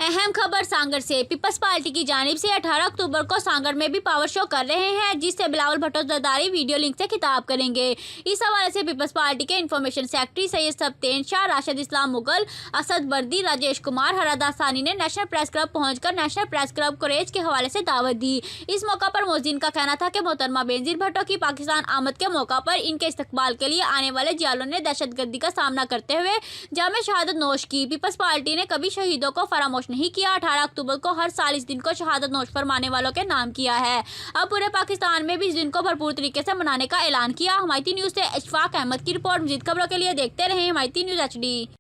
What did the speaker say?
अहम खबर सांगड़ से। पीपल्स पार्टी की जानिब से 18 अक्टूबर को सांगड़ में भी पावर शो कर रहे हैं, जिससे बिलावल भुट्टो जरदारी वीडियो लिंक से खिताब करेंगे। इस हवाले से पीपल्स पार्टी के इंफॉर्मेशन सेक्रेटरी सैयद सब्तेन शाह, राशिद इस्लाम मुगल, असद बर्दी, राजेश कुमार, हरादा सानी ने नेशनल प्रेस क्लब पहुंचकर नेशनल प्रेस क्लब कुरैश के हवाले से दावत दी। इस मौका पर मौजूदीन का कहना था कि मोहतरमा बेनजीर भुट्टो की पाकिस्तान आमद के मौका पर इनके इस्तकबाल के लिए आने वाले जियालों ने दहशतगर्दी का सामना करते हुए जामे शहादत नोश की। पीपल्स पार्टी ने कभी शहीदों को फरामोश नहीं किया। 18 अक्टूबर को हर साल इस दिन को शहादत नोश फरमाने वालों के नाम किया है। अब पूरे पाकिस्तान में भी इस दिन को भरपूर तरीके से मनाने का ऐलान किया। हिमायती न्यूज़ से इशफाक अहमद की रिपोर्ट। मज़ीद खबरों के लिए देखते रहें हिमायती न्यूज़ HD।